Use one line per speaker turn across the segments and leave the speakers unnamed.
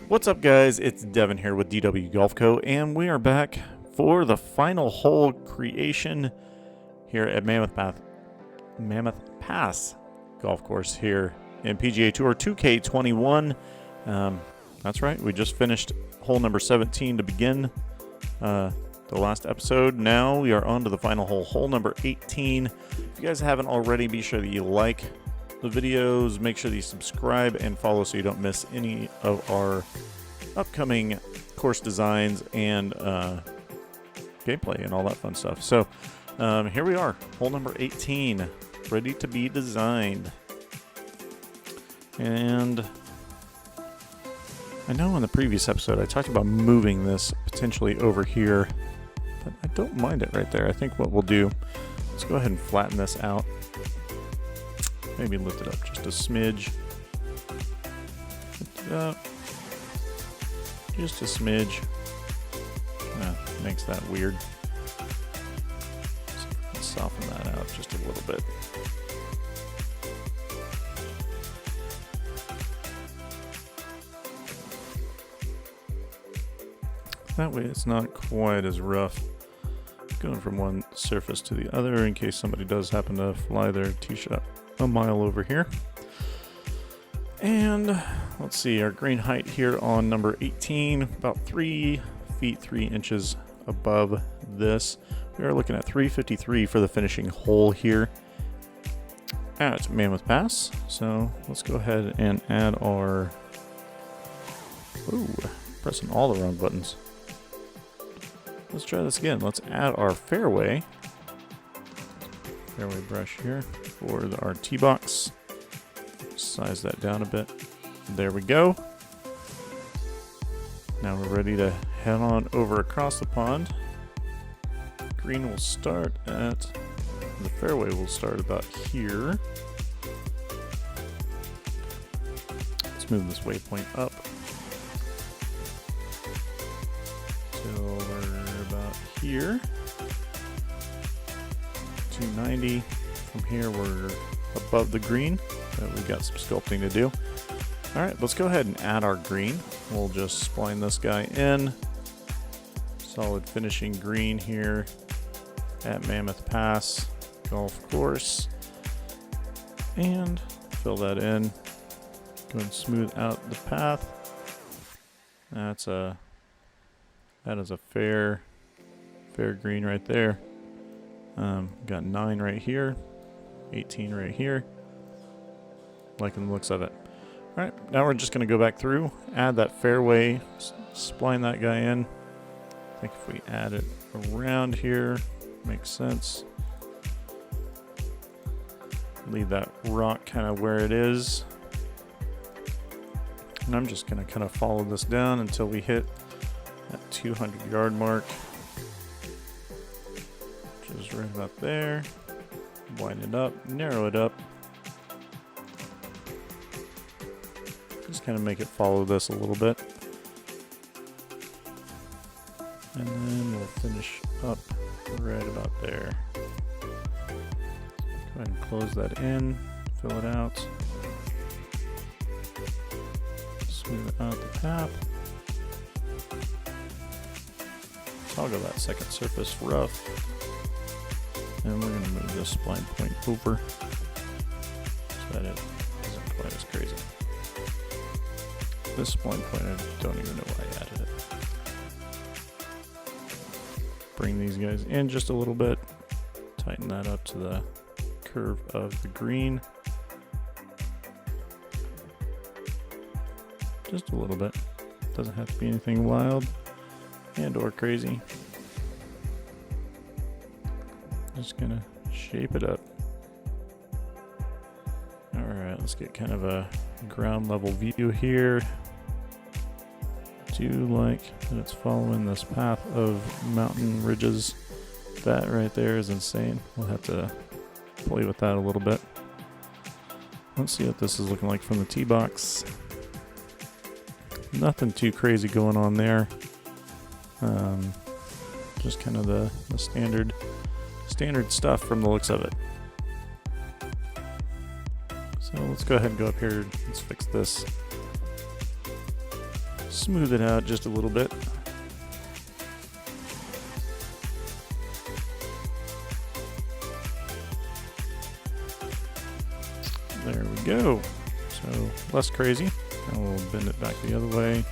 What's up, guys? It's Devin here with DW Golf Co, and we are back for the final hole creation here at Mammoth Pass Golf Course here in PGA Tour 2K21. That's right, we just finished hole number 17 to begin the last episode. Now we are on to the final hole, hole number 18. If you guys haven't already, be sure that you like the videos, make sure that you subscribe and follow so you don't miss any of our upcoming course designs and gameplay and all that fun stuff. So here we are, hole number 18, ready to be designed. And I know in the previous episode I talked about moving this potentially over here, but I don't mind it right there. I think what we'll do, let's go ahead and flatten this out. Maybe lift it up just a smidge. Lift it up. Just a smidge. Makes that weird. Let's soften that out just a little bit. That way it's not quite as rough going from one surface to the other in case somebody does happen to fly their tee shot a mile over here. And let's see, our green height here on number 18, about 3 feet 3 inches above this. We are looking at 353 for the finishing hole here at Mammoth Pass. So let's go ahead and add our, pressing all the wrong buttons. Let's try this again. Let's add our fairway brush here for our tee box. Size that down a bit. There we go. Now we're ready to head on over across the pond. Green will start at, the fairway will start about here. Let's move this waypoint up till we're about here. 290. From here we're above the green, but we've got some sculpting to do. Alright, let's go ahead and add our green. We'll just spline this guy in. Solid finishing green here at Mammoth Pass Golf Course. And fill that in. Go and smooth out the path. That is a fair green right there. Got 9 right here, 18 right here. Liking the looks of it. All right, now we're just going to go back through, add that fairway, spline that guy in. I think if we add it around here, makes sense. Leave that rock kind of where it is. And I'm just going to kind of follow this down until we hit that 200-yard mark. Just right about there. Widen it up, narrow it up. Just kind of make it follow this a little bit. And then we'll finish up right about there. Go ahead and close that in, fill it out. Smooth out the path. Toggle that second surface rough. And we're going to move this spline point over so that it isn't quite as crazy. This spline point, I don't even know why I added it. Bring these guys in just a little bit. Tighten that up to the curve of the green. Just a little bit. Doesn't have to be anything wild and or crazy. Just gonna shape it up. Alright, let's get kind of a ground level view here. Do like that it's following this path of mountain ridges. That right there is insane. We'll have to play with that a little bit. Let's see what this is looking like from the tee box. Nothing too crazy going on there. Just kind of the standard stuff from the looks of it. So let's go ahead and go up here. Let's fix this Smooth it out just a little bit. There we go. So less crazy. Now we'll bend it back the other way.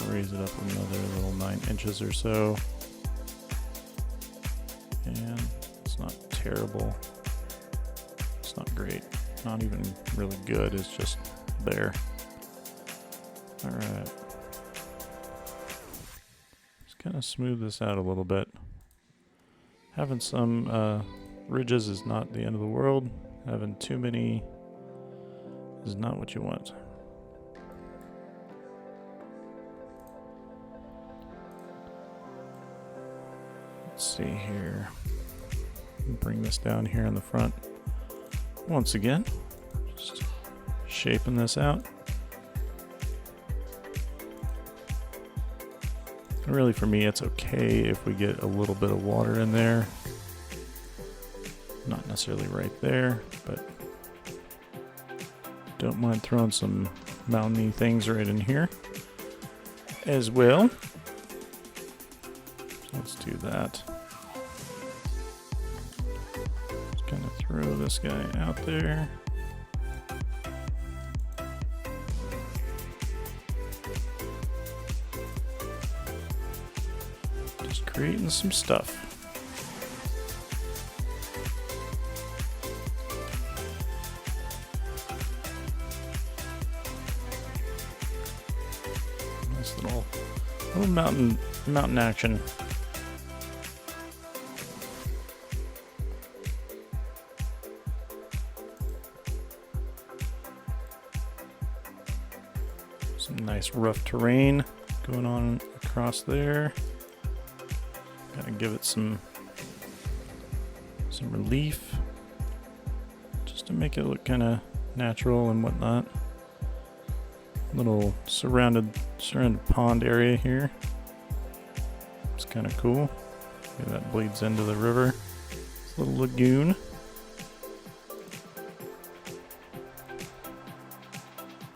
Raise it up another little 9 inches or so. And it's not terrible. It's not great. Not even really good. It's just there. Alright. Just kind of smooth this out a little bit. Having some ridges is not the end of the world. Having too many is not what you want. Let's see here. Bring this down here in the front. Once again, just shaping this out. And really for me, it's okay if we get a little bit of water in there. Not necessarily right there, but don't mind throwing some mountainy things right in here as well. Let's do that. Just kind of throw this guy out there. Just creating some stuff. Nice little mountain action. Some nice rough terrain going on across there. Gotta give it some relief just to make it look kind of natural and whatnot. Little surrounded pond area here. It's kind of cool. Maybe that bleeds into the river. It's a little lagoon.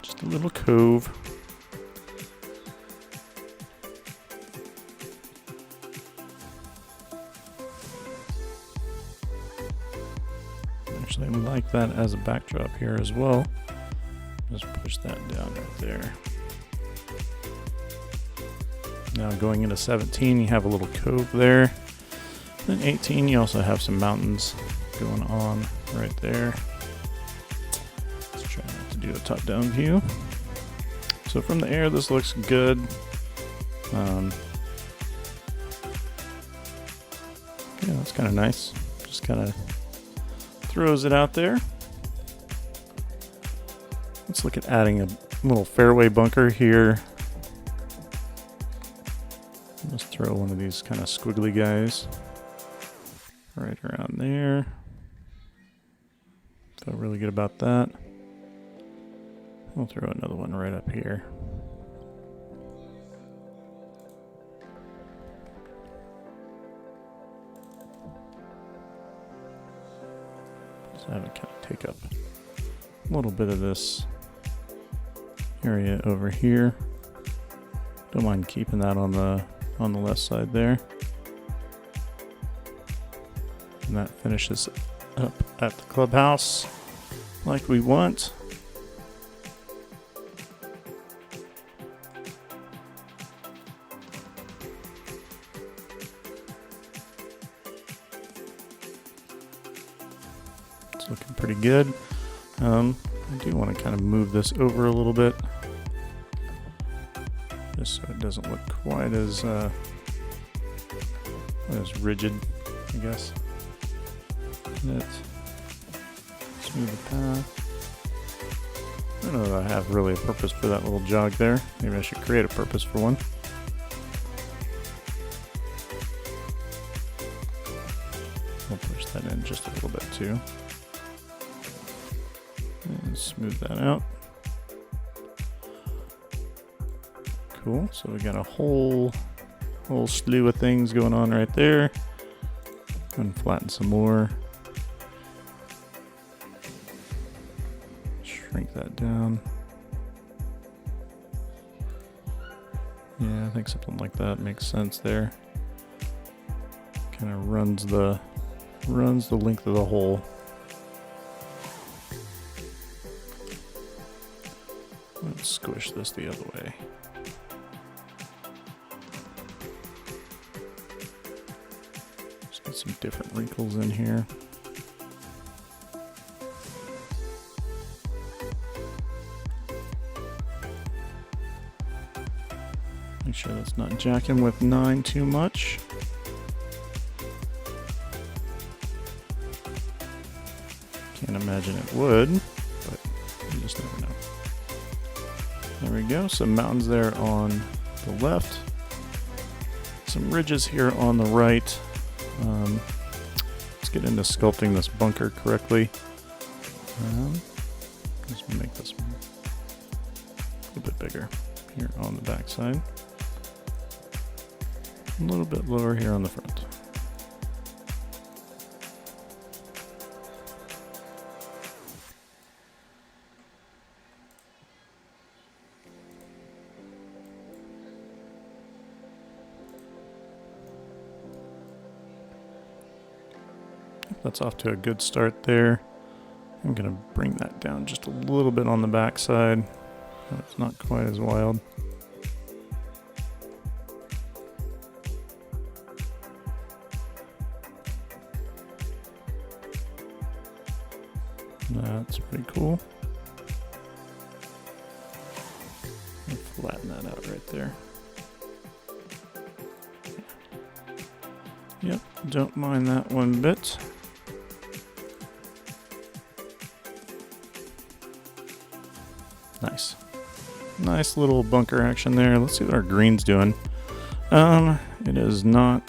Just a little cove. Actually, I like that as a backdrop here as well. Just push that down right there. Now going into 17, you have a little cove there. Then 18, you also have some mountains going on right there. Let's try not to do a top-down view. So from the air, this looks good. Yeah, that's kind of nice. Just kind of throws it out there. Let's look at adding a little fairway bunker here. Let's throw one of these kind of squiggly guys right around there. Feel really good about that. We'll throw another one right up here. Just have it kind of take up a little bit of this area over here. Don't mind keeping that on the left side there. And that finishes up at the clubhouse like we want. It's looking pretty good. I do want to kind of move this over a little bit, just so it doesn't look quite as rigid, I guess. Let's smooth the path. I don't know that I have really a purpose for that little jog there. Maybe I should create a purpose for one. We'll push that in just a little bit too. And smooth that out. Cool. So we got a whole slew of things going on right there. And flatten some more. Shrink that down. Yeah, I think something like that makes sense there. Kind of runs the length of the hole. Let's squish this the other way. Let's get some different wrinkles in here. Make sure that's not jacking with 9 too much. Can't imagine it would, but you just never know. There we go, some mountains there on the left. Some ridges here on the right. Let's get into sculpting this bunker correctly. Let's make this a little bit bigger here on the back side. A little bit lower here on the front. That's off to a good start there. I'm going to bring that down just a little bit on the back side. So it's not quite as wild. That's pretty cool. I'll flatten that out right there. Yep, don't mind that one bit. Nice. Nice little bunker action there. Let's see what our green's doing. It is not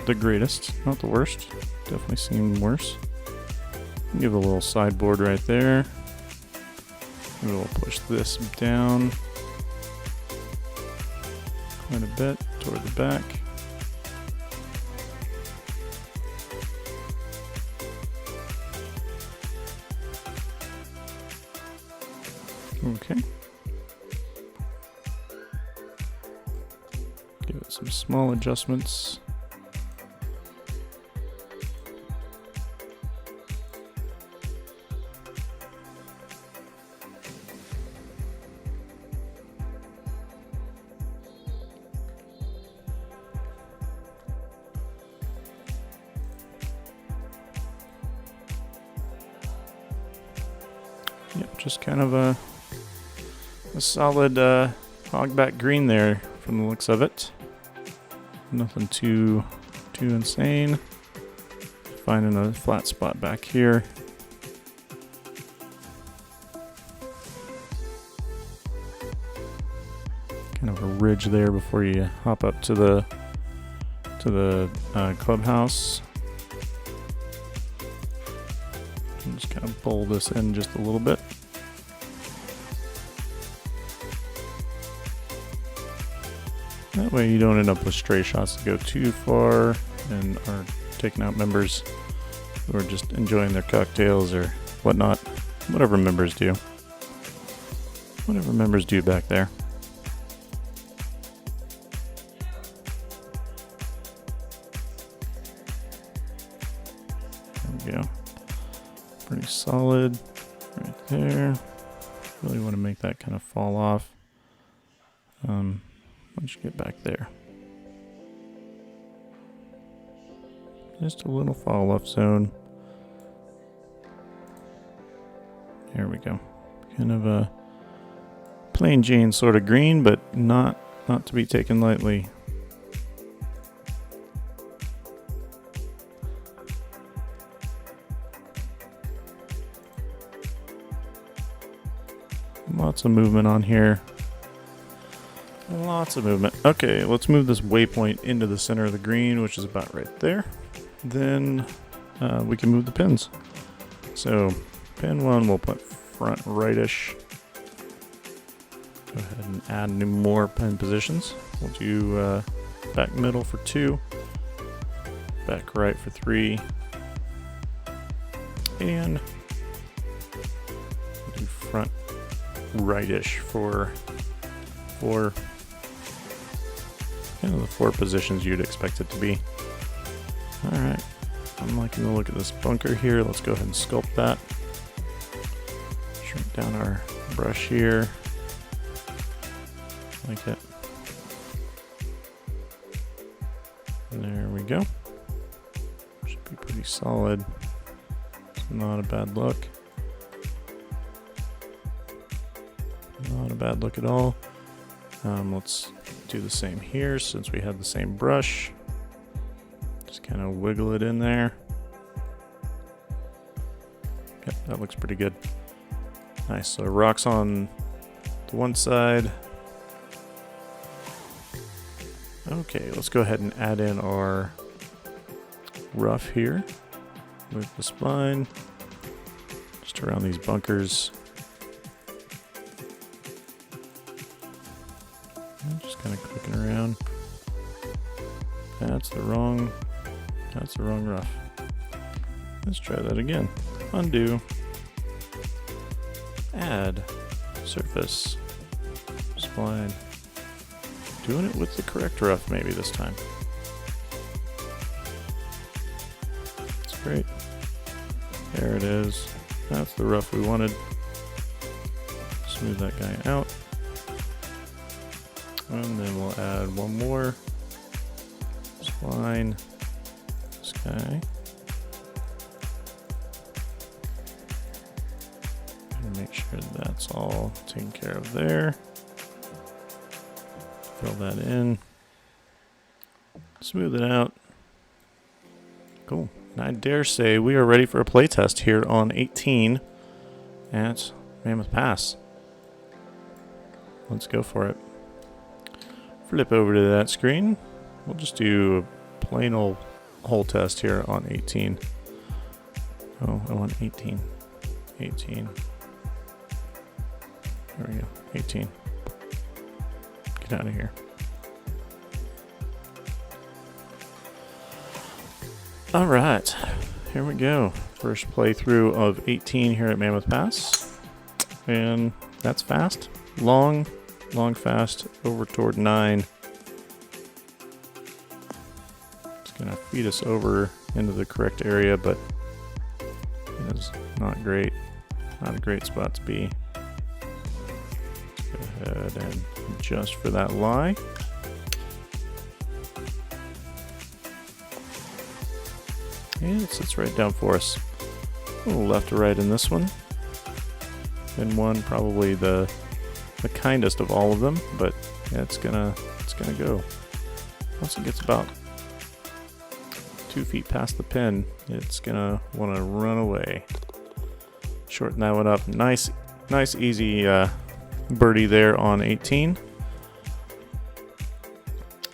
the greatest, not the worst. Definitely seen worse. Give it a little sideboard right there. Maybe we'll push this down quite a bit toward the back. Okay. Give it some small adjustments. Yep, just kind of a solid hogback green there from the looks of it. Nothing too insane. Finding a flat spot back here. Kind of a ridge there before you hop up to the clubhouse. And just kind of bowl this in just a little bit. That way you don't end up with stray shots that go too far and are taking out members who are just enjoying their cocktails or whatnot. Whatever members do. Whatever members do back there. There we go. Pretty solid right there. Really want to make that kind of fall off. Once you get back there. Just a little fall off zone. There we go. Kind of a plain Jane sort of green, but not to be taken lightly. Lots of movement on here. Lots of movement. Okay, let's move this waypoint into the center of the green, which is about right there. Then we can move the pins. So pin 1 we'll put front rightish. Go ahead and add more pin positions. We'll do back middle for 2, back right for 3, and we'll do front rightish for four, kind of the four positions you'd expect it to be. All right, I'm liking the look of this bunker here. Let's go ahead and sculpt that. Shrink down our brush here. Like it. There we go. Should be pretty solid. It's not a bad look. Not a bad look at all. Let's do the same here since we have the same brush. Just kind of wiggle it in there. Yep, that looks pretty good. Nice. So rocks on the one side. Okay, let's go ahead and add in our rough here with the spline. Just around these bunkers. And just kind of clicking around. That's the wrong rough. Let's try that again. Undo. Add. Surface. Spline. Doing it with the correct rough maybe this time. That's great. There it is. That's the rough we wanted. Smooth that guy out. And then we'll add one more. Spline. This guy. And make sure that's all taken care of there. Fill that in. Smooth it out. Cool. And I dare say we are ready for a playtest here on 18 at Mammoth Pass. Let's go for it. Flip over to that screen. We'll just do a plain old hole test here on 18. Oh, I want 18. 18. There we go. 18. Get out of here. All right, here we go. First playthrough of 18 here at Mammoth Pass. And that's fast. Long, fast, over toward 9. It's gonna feed us over into the correct area, but it is not great. Not a great spot to be. Go ahead and adjust for that lie. And it sits right down for us. A little left to right in this one. And one probably the kindest of all of them, but yeah, it's gonna go. Once it gets about 2 feet past the pin, it's gonna want to run away. Shorten that one up. Nice easy birdie there on 18.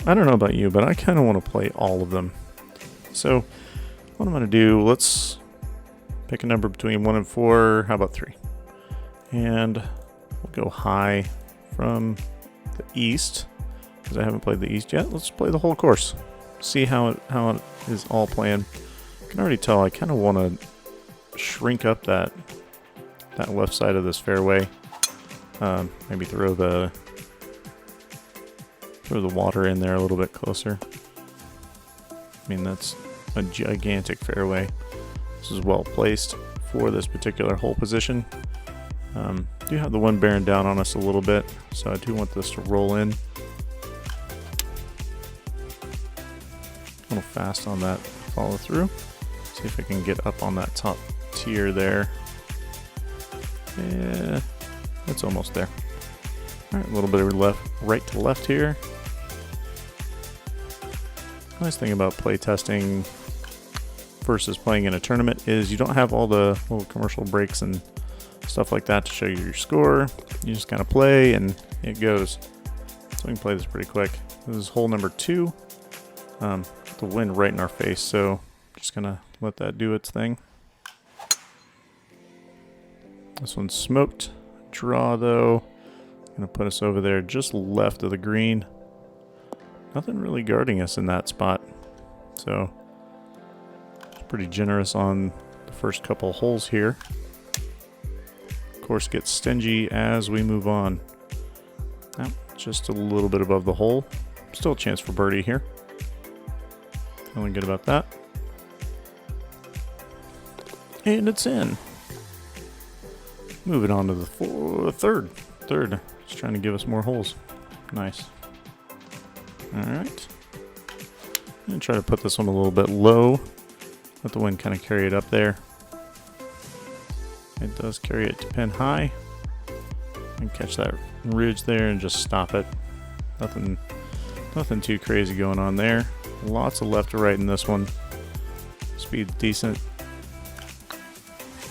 I don't know about you, but I kind of want to play all of them. So what I'm going to do, let's pick a number between 1 and 4. How about 3? And we'll go high from the east, because I haven't played the east yet. Let's play the whole course. See how it is all playing. I can already tell I kind of want to shrink up that left side of this fairway. Maybe throw the water in there a little bit closer. I mean, that's a gigantic fairway. This is well placed for this particular hole position. Do have the wind bearing down on us a little bit, so I do want this to roll in. A little fast on that follow through. See if I can get up on that top tier there. Yeah, it's almost there. All right, a little bit of right to left here. Nice thing about play testing versus playing in a tournament is you don't have all the little commercial breaks and stuff like that to show you your score. You just kind of play and it goes. So we can play this pretty quick. This is hole number 2. The wind right in our face, so just gonna let that do its thing. This one's smoked. Draw though. Gonna put us over there just left of the green. Nothing really guarding us in that spot. So it's pretty generous on the first couple holes here. Of course, gets stingy as we move on. Now, just a little bit above the hole. Still a chance for birdie here. Feeling good about that. And it's in. Moving on to the third. Just trying to give us more holes. Nice. Alright. I'm going to try to put this one a little bit low. Let the wind kind of carry it up there. It does carry it to pin high. And catch that ridge there and just stop it. Nothing too crazy going on there. Lots of left to right in this one. Speed's decent.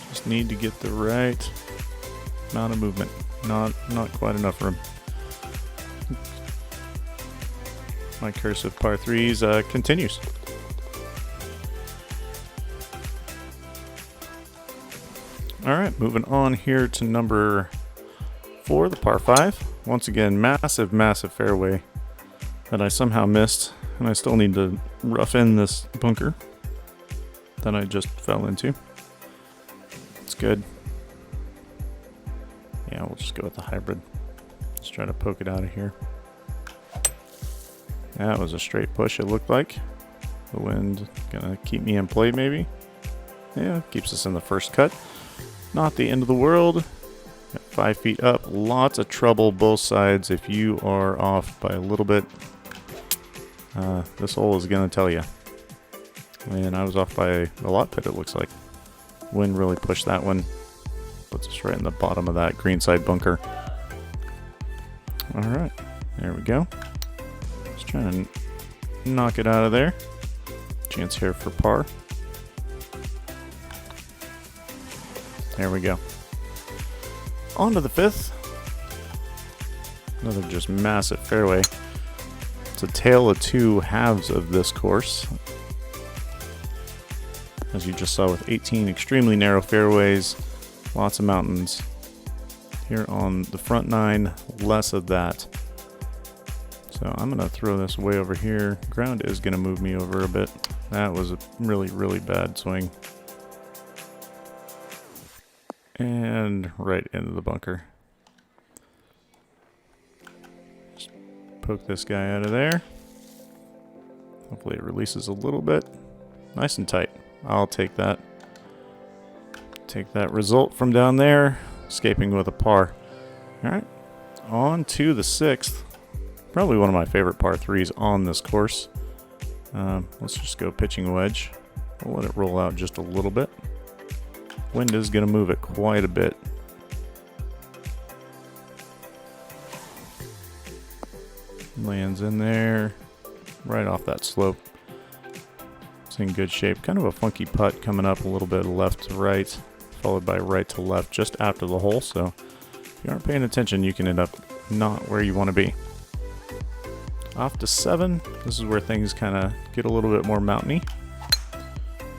Just need to get the right amount of movement. Not quite enough room. My curse of par 3s continues. Alright, moving on here to number 4, the par 5. Once again, massive fairway that I somehow missed, and I still need to rough in this bunker that I just fell into. It's good. Yeah, we'll just go with the hybrid. Let's try to poke it out of here. That was a straight push, it looked like. The wind gonna keep me in play, maybe. Yeah, keeps us in the first cut. Not the end of the world. Got 5 feet up. Lots of trouble both sides if you are off by a little bit. This hole is gonna tell you. And I was off by a lot, but it looks like wind really pushed that one. Puts us right in the bottom of that greenside bunker. Alright, there we go. Just trying to knock it out of there. Chance here for par. There we go. On to the 5th. Another just massive fairway. It's a tale of two halves of this course. As you just saw with 18 extremely narrow fairways, lots of mountains. Here on the front 9, less of that. So I'm going to throw this way over here. Ground is going to move me over a bit. That was a really bad swing. And right into the bunker. Just poke this guy out of there. Hopefully it releases a little bit. Nice and tight. I'll take that. Take that result from down there. Escaping with a par. Alright. On to the 6th. Probably one of my favorite par 3s on this course. Let's just go pitching wedge. We'll let it roll out just a little bit. Wind is going to move it quite a bit. Lands in there, right off that slope. It's in good shape. Kind of a funky putt coming up a little bit left to right, followed by right to left just after the hole. So if you aren't paying attention, you can end up not where you want to be. Off to 7. This is where things kind of get a little bit more mountainy.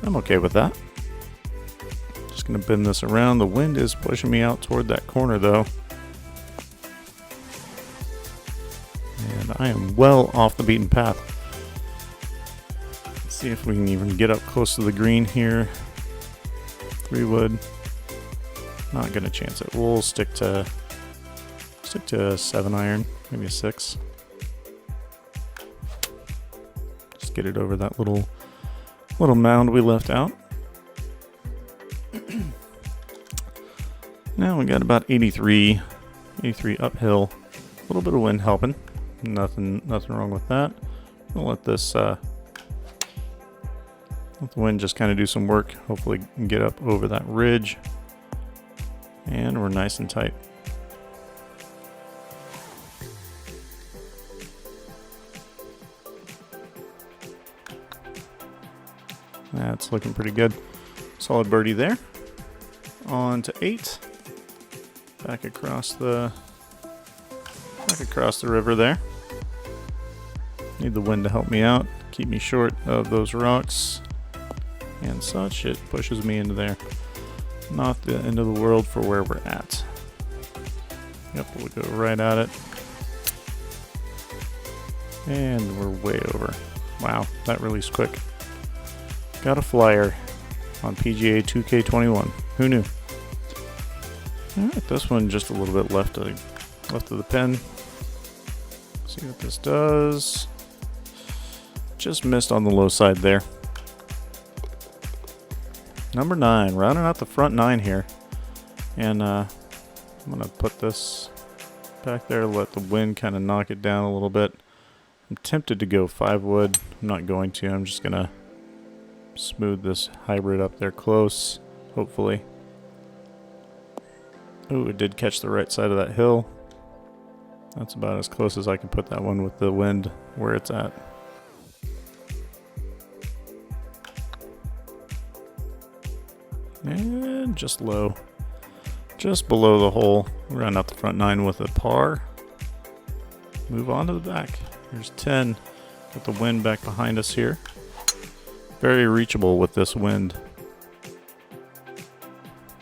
I'm okay with that. Just going to bend this around. The wind is pushing me out toward that corner though. And I am well off the beaten path. Let's see if we can even get up close to the green here. 3-wood. Not going to chance it. We'll stick to a 7-iron, maybe a 6. Just get it over that little mound we left out. Now we got about 83 uphill. A little bit of wind helping. Nothing wrong with that. We'll let this let the wind just kind of do some work. Hopefully get up over that ridge. And we're nice and tight. That's looking pretty good. Solid birdie there. On to 8. Back across the river there. Need the wind to help me out, keep me short of those rocks and such. It pushes me into there. Not the end of the world for where we're at. Yep, we'll go right at it. And we're way over. Wow, that released quick. Got a flyer on PGA 2K21. Who knew? Alright, this one just a little bit left of the pin. See what this does. Just missed on the low side there. Number 9, rounding out the front 9 here. And I'm going to put this back there, let the wind kind of knock it down a little bit. I'm tempted to go 5 wood. I'm not going to. I'm just going to smooth this hybrid up there close, hopefully. Ooh, it did catch the right side of that hill. That's about as close as I can put that one with the wind where it's at. And just low. Just below the hole. Round out the front 9 with a par. Move on to the back. Here's 10. Got the wind back behind us here. Very reachable with this wind.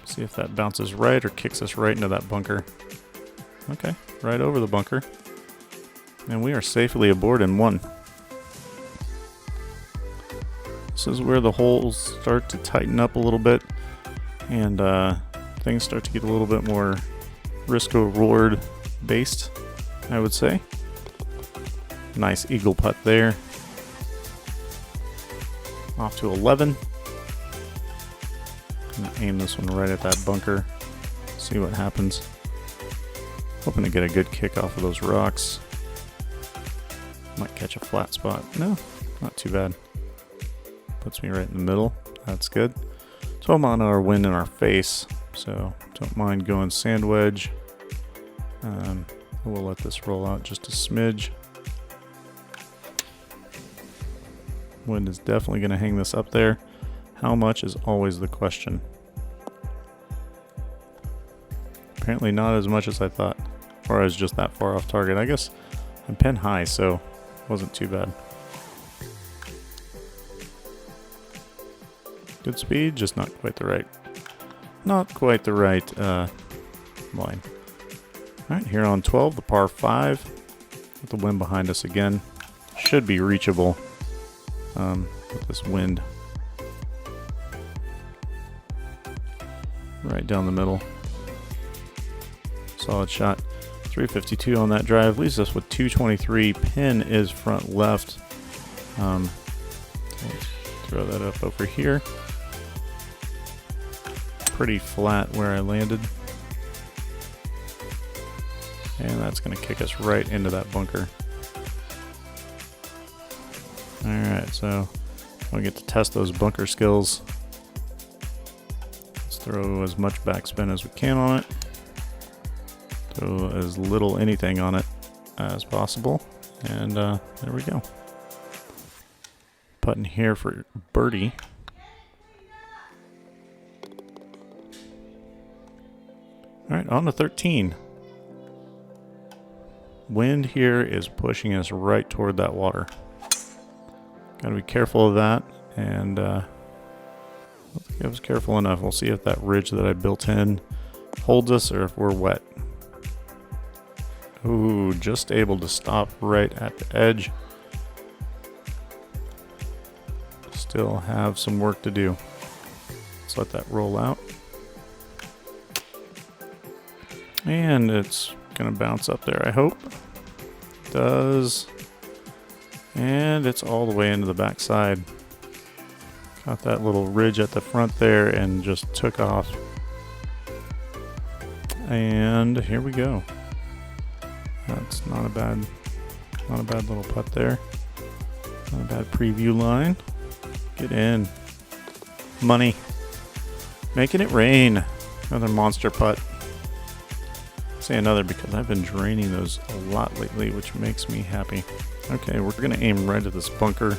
See if that bounces right or kicks us right into that bunker. Okay, right over the bunker. And we are safely aboard in 1. This is where the holes start to tighten up a little bit. And things start to get a little bit more risk-reward based, I would say. Nice eagle putt there. Off to 11. I'm gonna aim this one right at that bunker. See what happens. Hoping to get a good kick off of those rocks. Might catch a flat spot. No, not too bad. Puts me right in the middle. That's good. 12 mile an hour wind in our face, so don't mind going sand wedge. We'll let this roll out just a smidge. Wind is definitely going to hang this up there. How much is always the question. Apparently not as much as I thought, or I was just that far off target. I guess I'm pin high, so it wasn't too bad. Good speed, just not quite the right line. Alright, here on 12, the par 5. With the wind behind us again. Should be reachable with this wind. Right down the middle. Solid shot. 352 on that drive. Leaves us with 223. Pin is front left. Let's throw that up over here. Pretty flat where I landed. And that's going to kick us right into that bunker. Alright, so we get to test those bunker skills. Let's throw as much backspin as we can on it. Throw as little anything on it as possible. And there we go. Putting here for birdie. Alright, on to 13. Wind here is pushing us right toward that water. Gotta be careful of that, and I don't think I was careful enough. We'll see if that ridge that I built in holds us or if we're wet. Ooh, just able to stop right at the edge. Still have some work to do. Let's let that roll out. And it's gonna bounce up there, I hope. It does. And it's all the way into the backside. Got that little ridge at the front there and just took off. And here we go. That's not a bad little putt there. Not a bad preview line. Get in. Money. Making it rain. Another monster putt. Say another because I've been draining those a lot lately, which makes me happy. Okay, we're going to aim right at this bunker.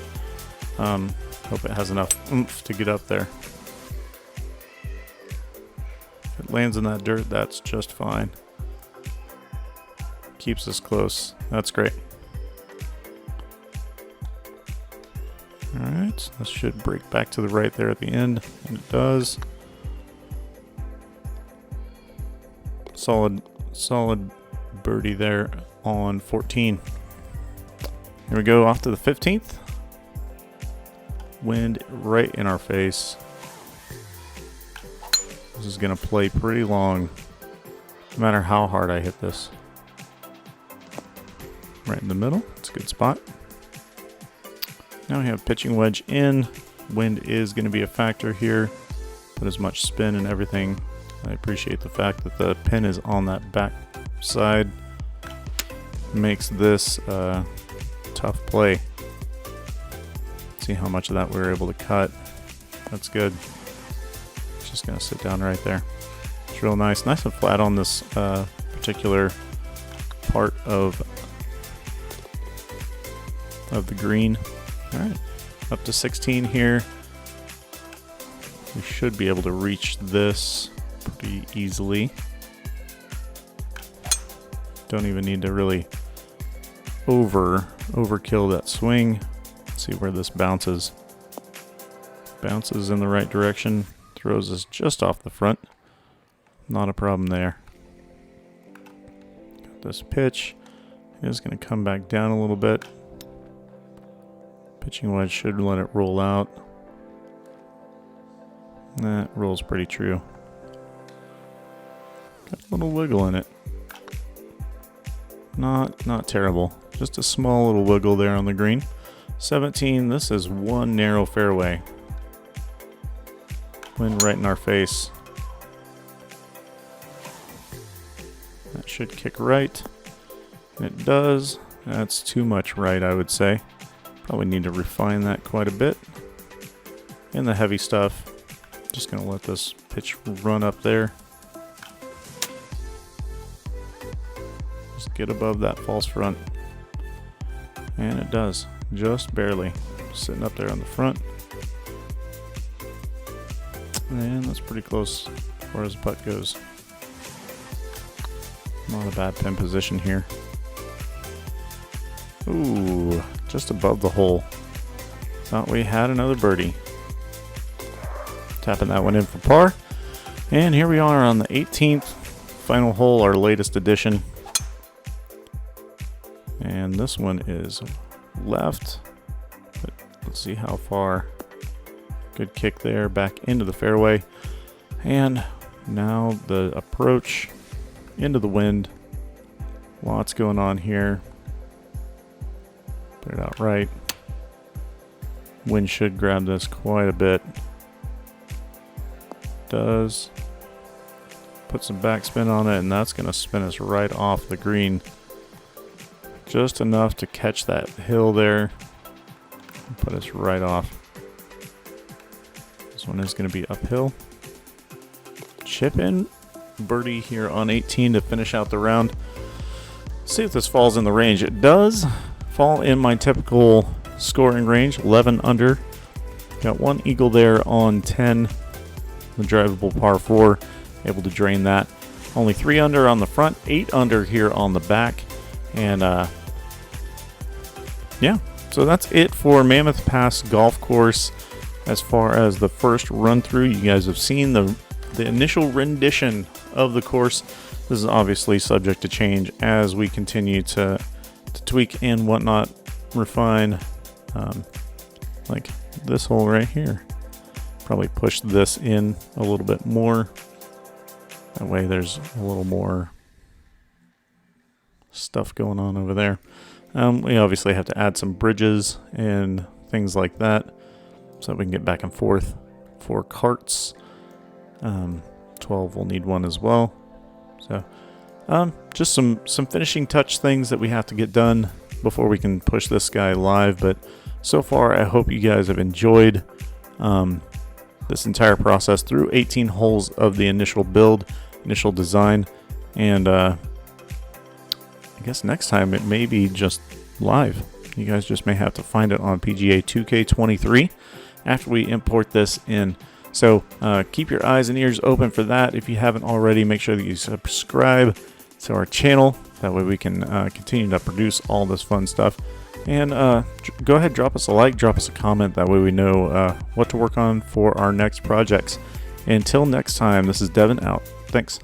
Hope it has enough oomph to get up there. If it lands in that dirt, that's just fine. Keeps us close. That's great. Alright, this should break back to the right there at the end, and it does. Solid birdie there on 14. Here we go, off to the 15th. Wind right in our face. This is going to play pretty long, no matter how hard I hit this. right in the middle. It's a good spot. Now we have pitching wedge in. Wind is going to be a factor here. Put as much spin and everything. I appreciate the fact that the pin is on that back side. Makes this a tough play. See how much of that we were able to cut. That's good. It's just going to sit down right there. It's real nice. Nice and flat on this particular part of the green. All right, up to 16 here. We should be able to reach this pretty easily. Don't even need to really overkill that swing. Let's see where this bounces. Bounces in the right direction. Throws us just off the front. Not a problem there. Got this pitch. It's going to come back down a little bit. Pitching wedge should let it roll out. That rolls pretty true. Got a little wiggle in it. Not terrible. Just a small little wiggle there on the green. 17, this is one narrow fairway. Wind right in our face. That should kick right. And it does. That's too much right, I would say. Probably need to refine that quite a bit. And the heavy stuff. Just going to let this pitch run up there. Just get above that false front. And it does. Just barely. Sitting up there on the front. And that's pretty close as far as the putt goes. Not a bad pin position here. Ooh, just above the hole. Thought we had another birdie. Tapping that one in for par. And here we are on the 18th final hole, our latest edition. And this one is left. But let's see how far. Good kick there, back into the fairway. And now the approach into the wind. Lots going on here. Put it out right. Wind should grab this quite a bit. Does. Put some backspin on it, and that's going to spin us right off the green. Just enough to catch that hill there and put us right off. This one is going to be uphill. Chip in birdie here on 18 to finish out the round. See if this falls in the range. It does fall in my typical scoring range, 11 under. Got one eagle there on 10, the drivable par 4, able to drain that. Only 3 under on the front, 8 under here on the back. And yeah, so that's it for Mammoth Pass Golf Course. As far as the first run through, you guys have seen the initial rendition of the course. This is obviously subject to change as we continue to tweak and whatnot, refine. Like this hole right here. Probably push this in a little bit more. That way there's a little more stuff going on over there. We obviously have to add some bridges and things like that so that we can get back and forth. 4 carts. 12 will need one as well. So just some finishing touch things that we have to get done before we can push this guy live. But so far, I hope you guys have enjoyed this entire process through 18 holes of the initial build, initial design. And I guess next time it may be just live. You guys just may have to find it on PGA 2K23 after we import this in. So keep your eyes and ears open for that. If you haven't already, make sure that you subscribe to our channel. That way we can continue to produce all this fun stuff. And go ahead, drop us a like, drop us a comment. That way we know what to work on for our next projects. Until next time, this is Devin out. Thanks.